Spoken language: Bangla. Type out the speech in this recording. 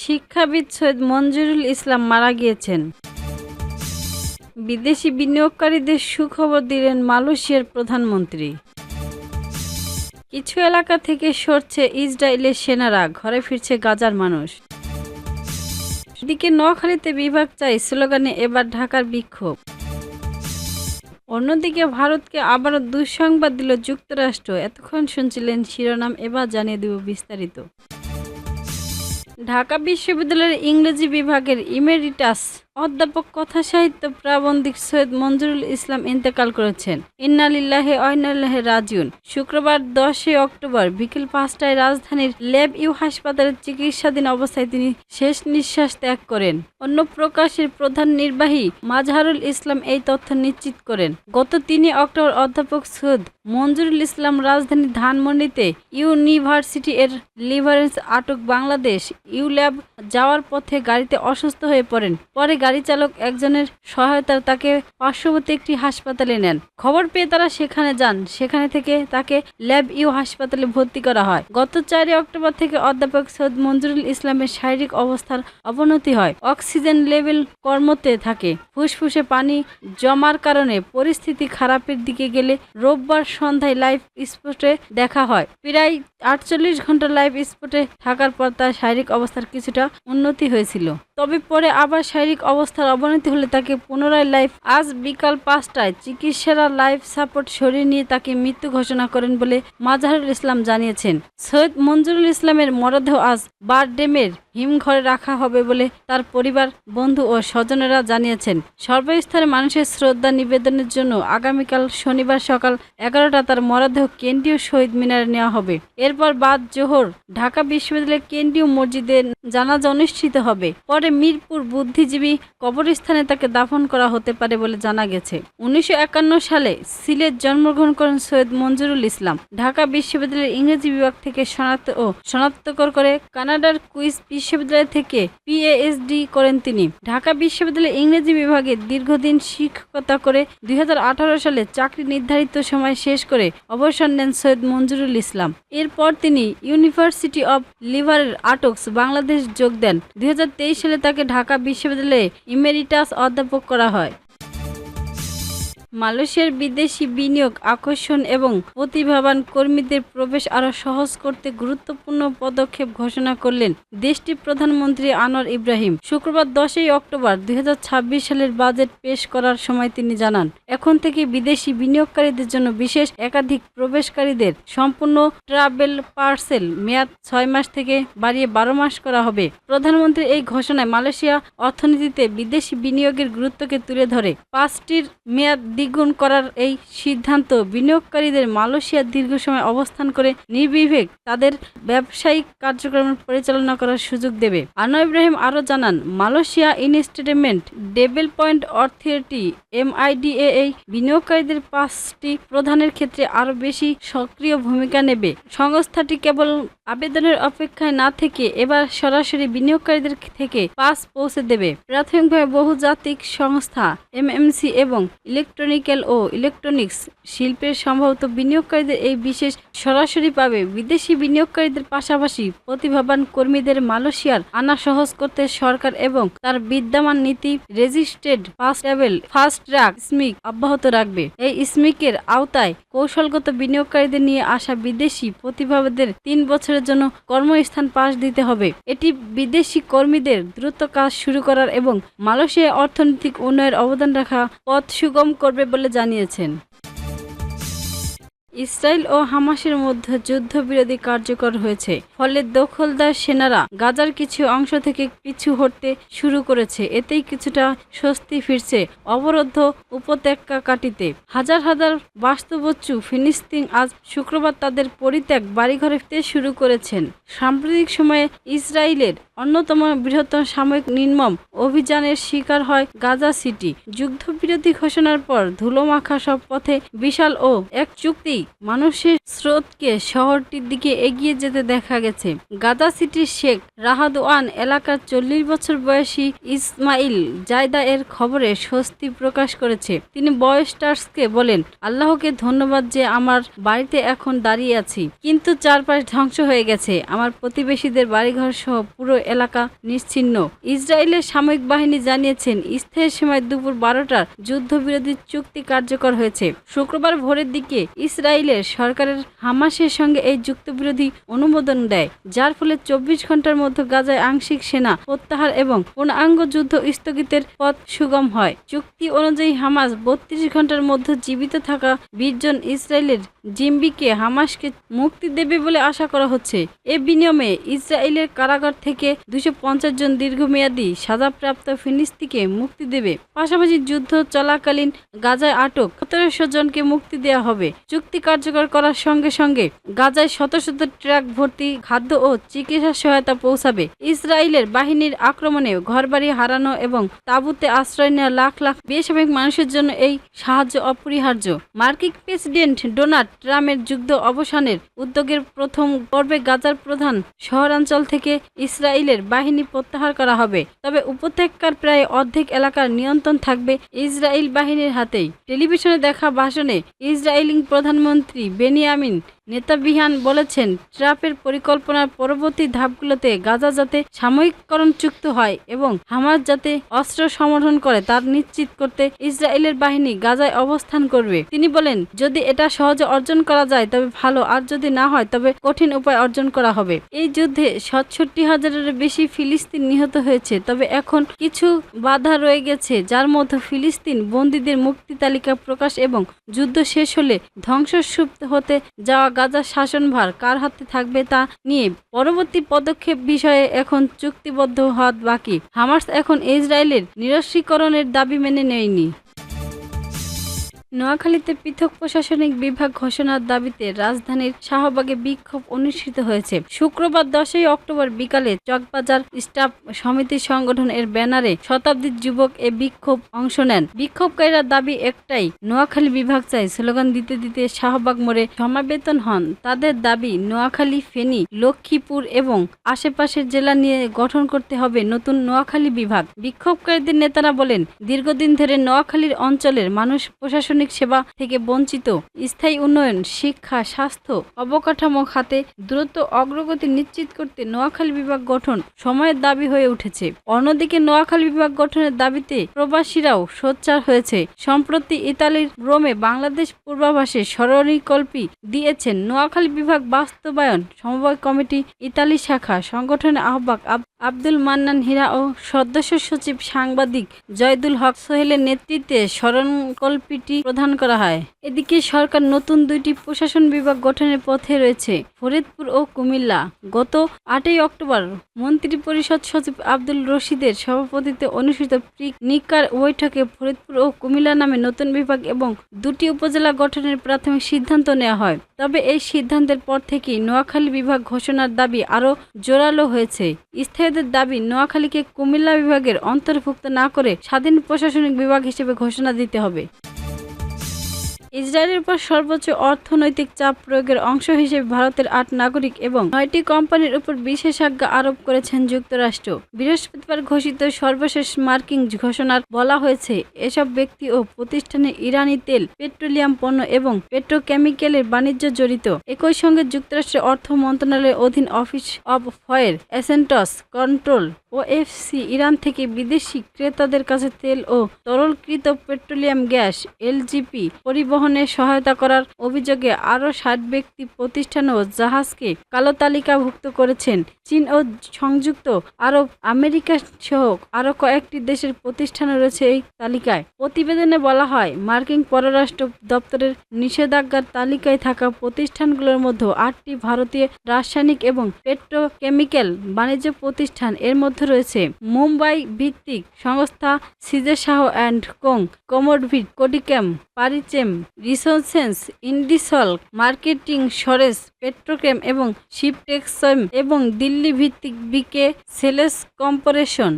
শিক্ষাবিদ সৈয়দ মঞ্জুরুল ইসলাম মারা গিয়েছেন। বিদেশি বিনিয়োগকারীদের সুখবর দিলেন মালয়েশিয়ার প্রধানমন্ত্রী। কিছু এলাকা থেকে সরছে ইসরায়েলের সেনারা, ঘরে ফিরছে গাজার মানুষ। এদিকে নোয়াখালীতে বিভাগ চাই স্লোগানে এবার ঢাকার বিক্ষোভ। অন্যদিকে ভারতকে আবারও দুঃসংবাদ দিল যুক্তরাষ্ট্র। এতক্ষণ শুনছিলেন শিরোনাম, এবার জানিয়ে দেব বিস্তারিত। ঢাকা বিশ্ববিদ্যালয়ের ইংরেজি বিভাগের ইমেরিটাস অধ্যাপক, কথা সাহিত্য প্রাবন্ধিক সৈয়দ মঞ্জুরুল ইসলাম ইন্তেকাল করেছেন। ইন্না লিল্লাহি ওয়া ইন্না ইলাইহি রাজিউন। শুক্রবার 10 অক্টোবর বিকেল 5টায় রাজধানীর ল্যাব ইউ হাসপাতালে চিকিৎসাধীন অবস্থায় তিনি শেষ নিঃশ্বাস ত্যাগ করেন। অন্য প্রকাশের প্রধান নির্বাহী মাজহারুল ইসলাম এই তথ্য নিশ্চিত করেন। গত 3 অক্টোবর অধ্যাপক সৈয়দ মঞ্জুরুল ইসলাম রাজধানীর ধানমন্ডিতে ইউনিভার্সিটি এর লিভারেন্স আটক বাংলাদেশ ইউল্যাব যাওয়ার পথে গাড়িতে অসুস্থ হয়ে পড়েন। পরে গাড়ি চালক একজনের সহায়তায় তাকে পার্শ্ববর্তী একটি হাসপাতালে নেন। খবর পেয়ে তারা সেখানে যান। সেখানে থেকে তাকে ল্যাব ইউ হাসপাতালে ভর্তি করা হয়। গত 4 অক্টোবর থেকে অধ্যাপক সৈয়দ মঞ্জুরুল ইসলামের শারীরিক অবস্থার অবনতি হয়। অক্সিজেন লেভেল কমতে থাকে। ফুসফুসে পানি জমার কারণে পরিস্থিতি খারাপের দিকে গেলে রোববার সন্ধ্যায় লাইভ স্পটে দেখা হয়। প্রায় 48 ঘন্টা লাইভ স্পটে থাকার পর তার শারীরিক অবস্থার কিছুটা উন্নতি হয়েছিল। তবে পরে আবার শারীরিক অবস্থার অবনতি হলে তাকে পুনরায় আজ বিকাল 5টায় চিকিৎসারা লাইফ সাপোর্ট সরিয়ে নিয়ে তাকে মৃত্যু ঘোষণা করেন বলে মাজহারুল ইসলাম জানিয়েছেন। সৈয়দ মঞ্জুরুল ইসলামের মরদেহ আজ বারডেমের হিমঘরে রাখা হবে বলে তার পরিবার, বন্ধু ও স্বজনেরা জানিয়েছেন। সর্বস্তরের মানুষের শ্রদ্ধা নিবেদনের জন্য আগামীকাল শনিবার সকাল 11টা তার মরদেহ কেন্দ্রীয় শহীদ মিনারে নেওয়া হবে। এরপর বাদ জোহর ঢাকা বিশ্ববিদ্যালয়ের কেন্দ্রীয় মসজিদে জানাজা অনুষ্ঠিত হবে। পরে মিরপুর বুদ্ধিজীবী কবরস্থানে তাকে দাফন করা হতে পারে বলে জানা গেছে। 1951 সালে সিলেট জন্মগ্রহণ করেন সৈয়দ মঞ্জুরুল ইসলাম। ঢাকা বিশ্ববিদ্যালয়ের ইংরেজি বিভাগ থেকে স্নাতকোত্তর করে কানাডার কুইন্স বিশ্ববিদ্যালয় থেকে পিএইচডি করেন তিনি। ঢাকা বিশ্ববিদ্যালয়ের ইংরেজি বিভাগে দীর্ঘদিন শিক্ষকতা করে 2018 সালে চাকরি নির্ধারিত সময় শেষ করে অবসর নেন সৈয়দ মঞ্জুরুল ইসলাম। এরপর তিনি ইউনিভার্সিটি অব লিভারের আটক বাংলাদেশ যোগ দেন। 2023 সালে তাকে ঢাকা বিশ্ববিদ্যালয়ে ইমেরিটাস অধ্যাপক করা হয়। মালয়েশিয়ার বিদেশি বিনিয়োগ আকর্ষণ এবং প্রতিভাবান কর্মীদের প্রবেশ আরও সহজ করতে গুরুত্বপূর্ণ পদক্ষেপ ঘোষণা করলেন দেশটির প্রধানমন্ত্রী আনোয়ার ইব্রাহিম। শুক্রবার 10 অক্টোবর 2026 সালের বাজেট পেশ করার সময় তিনি জানান, এখন থেকে বিদেশি বিনিয়োগকারীদের জন্য বিশেষ একাধিক প্রবেশকারীদের সম্পূর্ণ ট্রাভেল পার্সেল মেয়াদ 6 মাস থেকে বাড়িয়ে 12 মাস করা হবে। প্রধানমন্ত্রীর এই ঘোষণায় মালয়েশিয়া অর্থনীতিতে বিদেশি বিনিয়োগের গুরুত্বকে তুলে ধরে। 5টির মেয়াদ দ্বিগুণ করার এই সিদ্ধান্ত বিনিয়োগকারীদের মালয়েশিয়ার দীর্ঘ সময় অবস্থান করে নির্বিঘ্নে তাদের ব্যবসায়িক কার্যক্রম পরিচালনা করার সুযোগ দেবে। আনোয়ার ইব্রাহিম আরও জানান, Malaysia investment development authority MIDA এই বিনিয়োগকারীদের 5টি প্রধানের ক্ষেত্রে আরও বেশি সক্রিয় ভূমিকা নেবে। সংস্থাটি কেবল আবেদনের অপেক্ষায় না থেকে এবার সরাসরি বিনিয়োগকারীদের থেকে পাস পৌঁছে দেবে। প্রাথমিকভাবে বহুজাতিক সংস্থা MMC এবং ইলেকট্রনিক্যাল ও ইলেকট্রনিক্স শিল্পের সম্ভবত বিনিয়োগকারীদের এই বিশেষ সরাসরি পাবে। বিদেশি বিনিয়োগকারীদের পাশাপাশি প্রতিভাবান কর্মীদের মালয়েশিয়ার আনা সহজ করতে সরকার এবং তার বিদ্যমান নীতি রেজিস্ট্রেড ফাস্ট ট্র্যাক স্মিক অব্যাহত রাখবে। এই স্মিকের আওতায় কৌশলগত বিনিয়োগকারীদের নিয়ে আসা বিদেশি প্রতিভাবাদের 3 বছরের জন্য কর্মস্থান পাস দিতে হবে। এটি বিদেশি কর্মীদের দ্রুত কাজ শুরু করার এবং মালয়েশিয়ার অর্থনৈতিক উন্নয়নের অবদান রাখা পথ সুগম করবে বলে জানিয়েছেন। ইসরায়েল ও হামাসের মধ্যে যুদ্ধবিরতি কার্যকর হয়েছে, ফলে দখলদার সেনারা গাজার কিছু অংশ থেকে পিছু হটতে শুরু করেছে। এতেই কিছুটা স্বস্তি ফিরছে অবরুদ্ধ উপত্যকা কাটিতে। হাজার হাজার বাস্তুবচ্চু ফিলিস্তিন আজ শুক্রবার তাদের পরিত্যাগ বাড়িঘরে ফিরতে শুরু করেছেন। সাম্প্রতিক সময়ে ইসরায়েলের অন্যতম বৃহত্তম সামরিক নির্মম অভিযানের শিকার হয় গাজা সিটি। যুদ্ধবিরতি ঘোষণার পর ধুলোমাখা সব পথে বিশাল ও এক চুক্তি মানুষের স্রোতকে শহরটির দিকে এগিয়ে যেতে দেখা গেছে। গাজা সিটির শেখ রাহাদওয়ান এলাকার 40 বছর বয়সী ইসমাইল জায়দা এর খবরে স্বস্তি প্রকাশ করেছে। তিনি বয়স্টার্সকে বলেন, আল্লাহকে ধন্যবাদ যে আমার বাড়িতে এখন দাঁড়িয়ে আছি, কিন্তু চারপাশ ধ্বংস হয়ে গেছে। আমার প্রতিবেশীদের বাড়িঘর সহ পুরো এলাকা নিশ্চিহ্ন। ইসরায়েলের সামরিক বাহিনী জানিয়েছেন স্থায়ী সময় দুপুর 12টার যুদ্ধবিরতি চুক্তি কার্যকর হয়েছে। শুক্রবার ভোরের দিকে ইসরায়েলের সরকারের হামাসের সঙ্গে এই যুদ্ধবিরতি অনুমোদন দেয়, যার ফলে 24 ঘন্টার মধ্যে গাজায় আংশিক সেনা প্রত্যাহার এবং পূর্ণাঙ্গ যুদ্ধ স্থগিতের পথ সুগম হয়। চুক্তি অনুযায়ী হামাস 32 ঘন্টার মধ্যে জীবিত থাকা 20 জন ইসরায়েলের জিম্মিকে হামাসকে মুক্তি দেবে বলে আশা করা হচ্ছে। এ বিনিময়ে ইসরায়েলের কারাগার থেকে 250 জন দীর্ঘমেয়াদী সাজাপ্রাপ্ত ফিলিস্তিনিকে মুক্তি দেবে। পাশাপাশি যুদ্ধ চলাকালীন গাজায় আটক 1700 জনকে মুক্তি দেওয়া হবে। চুক্তি কার্যকর করার সঙ্গে সঙ্গে গাজায় শত শত ট্রাক ভর্তি খাদ্য ও চিকিৎসা সহায়তা পৌঁছাবে। ইসরায়েলের বাহিনীর আক্রমণে ঘরবাড়ি হারানো এবং তাঁবুতে আশ্রয় নেওয়া লাখ লাখ বেসামরিক মানুষের জন্য এই সাহায্য অপরিহার্য। মার্কিন প্রেসিডেন্ট ডোনাল্ড ট্রাম্পের যুদ্ধ অবসানের উদ্যোগের প্রথম পর্বে গাজার প্রধান শহরাঞ্চল থেকে ইসরায়েলের বাহিনী প্রত্যাহার করা হবে, তবে উপত্যকার প্রায় অর্ধেক এলাকার নিয়ন্ত্রণ থাকবে ইসরায়েল বাহিনীর হাতেই। টেলিভিশনে দেখা ভাষণে ইসরায়েলি প্রধানমন্ত্রী বেনিয়ামিন নেতানিয়াহু বলেছেন, ট্রাম্পের পরিকল্পনার পরবর্তী ধাপগুলোতে গাজা যাতে সাময়িককরণ চুক্তি হয় এবং হামাস যাতে অস্ত্র সমর্থন করে তা নিশ্চিত করতে ইসরায়েলের বাহিনী গাজায় অবস্থান করবে। তিনি বলেন, যদি এটা সহজে অর্জন করা যায় তবে ভালো, আর যদি না হয় তবে কঠিন উপায় অর্জন করা হবে। এই যুদ্ধে 67,000-এর বেশি ফিলিস্তিন নিহত হয়েছে, তবে এখন কিছু বাধা রয়ে গেছে, যার মধ্যে ফিলিস্তিন বন্দীদের মুক্তি তালিকা প্রকাশ এবং যুদ্ধ শেষ হলে ধ্বংসস্তূপ হতে যাওয়া গাজার শাসনভার কার হাতে থাকবে তা নিয়ে পরবর্তী পদক্ষেপ বিষয়ে এখন চুক্তিবদ্ধ হওয়া বাকি। হামাস এখন ইসরায়েলের নিরস্ত্রীকরণের দাবি মেনে নেয়নি। নোয়াখালীতে পৃথক প্রশাসনিক বিভাগ ঘোষণার দাবিতে রাজধানীর শাহবাগে বিক্ষোভ অনুষ্ঠিত হয়েছে। শুক্রবার 10 অক্টোবর বিকালে চকবাজার স্টাফ সমিতি সংগঠন এর ব্যানারে শতাধিক যুবক এ বিক্ষোভ অংশ নেন। বিক্ষোভকারীরা দাবি একটাই, নোয়াখালী বিভাগ চাই স্লোগান দিতে দিতে শাহবাগ মোড়ে সমাবেত হন। তাদের দাবি, নোয়াখালী, ফেনী, লক্ষ্মীপুর এবং আশেপাশের জেলা নিয়ে গঠন করতে হবে নতুন নোয়াখালী বিভাগ। বিক্ষোভকারীদের নেতারা বলেন, দীর্ঘদিন ধরে নোয়াখালীর অঞ্চলের মানুষ প্রশাসনিক সেবা থেকে বঞ্চিত। স্থায়ী উন্নয়ন, শিক্ষা, স্বাস্থ্য, অবকাঠামো খাতে দ্রুত অগ্রগতি নিশ্চিত করতে নোয়াখালী বিভাগ গঠন সময়ের দাবি হয়ে উঠেছে। অন্যদিকে নোয়াখালী বিভাগ গঠনের দাবিতে প্রবাসীরাও সোচ্চার হয়েছে। সম্প্রতি ইতালির রোমে বাংলাদেশ পূর্বাভাসে স্মরণিকল্পী দিয়েছেন নোয়াখালী বিভাগ বাস্তবায়ন সমবায় কমিটি ইতালি শাখা সংগঠনের আহ্বায়ক আব্দুল মান্নান হীরা ও সদস্য সচিব সাংবাদিক জয়দুল হক সোহেলের নেতৃত্বে স্মরণকল্পটি প্রদান করা হয়। এদিকে সরকার নতুন 2টি প্রশাসন বিভাগ গঠনের পথে রয়েছে, ফরিদপুর ও কুমিল্লা। গত 8 অক্টোবর মন্ত্রিপরিষদ সচিব আব্দুল রশিদের সভাপতিত্বে অনুষ্ঠিত নিকার বৈঠকে ফরিদপুর ও কুমিল্লা নামে নতুন বিভাগ এবং 2টি উপজেলা গঠনের প্রাথমিক সিদ্ধান্ত নেওয়া হয়। তবে এই সিদ্ধান্তের পর থেকেই নোয়াখালী বিভাগ ঘোষণার দাবি আরও জোরালো হয়েছে। স্থায়ীদের দাবি, নোয়াখালীকে কুমিল্লা বিভাগের অন্তর্ভুক্ত না করে স্বাধীন প্রশাসনিক বিভাগ হিসেবে ঘোষণা দিতে হবে। ইসরায়েলের উপর সর্বোচ্চ অর্থনৈতিক চাপ প্রয়োগের অংশ হিসেবে ভারতের 8 নাগরিক এবং 9টি কোম্পানির উপর বিশেষাজ্ঞা আরোপ করেছেন যুক্তরাষ্ট্র। বৃহস্পতিবার ঘোষিত সর্বশেষ মার্কিন ঘোষণার বলা হয়েছে, এসব ব্যক্তি ও প্রতিষ্ঠানে ইরানি তেল, পেট্রোলিয়াম পণ্য এবং পেট্রোকেমিক্যালের বাণিজ্য জড়িত। একই সঙ্গে যুক্তরাষ্ট্রের অর্থ মন্ত্রণালয়ের অধীন Office of Foreign Assets Control OFC Iran থেকে বিদেশি ক্রেতাদের কাছে তেল ও তরলকৃত পেট্রোলিয়াম গ্যাস LPG পরিবহনে সহায়তা করার অভিযোগে আরও 60 ব্যক্তি, প্রতিষ্ঠান ও জাহাজকে কালো তালিকাভুক্ত করেছেন। চীন ও সংযুক্ত আরব আমেরিকা সহ আরও কয়েকটি দেশের প্রতিষ্ঠান রয়েছে এই তালিকায়। প্রতিবেদনে বলা হয়, মার্কিন পররাষ্ট্র দপ্তরের নিষেধাজ্ঞার তালিকায় থাকা প্রতিষ্ঠানগুলোর মধ্যে 8টি ভারতীয় রাসায়নিক এবং পেট্রোকেমিক্যাল বাণিজ্য প্রতিষ্ঠান। এর মধ্যে রয়েছে মুম্বাই ভিত্তিক সংস্থা সিজেসাহ অ্যান্ড কোং, কমোডভিট, কোডিক্যাম, পারিচেম রিসোর্সেস, ইন্ডিসল মার্কেটিং, সরেস পেট্রোকেম এবং শিপটেক্সম এবং দিল্লি ভিত্তিক বিকে সেলস কর্পোরেশন।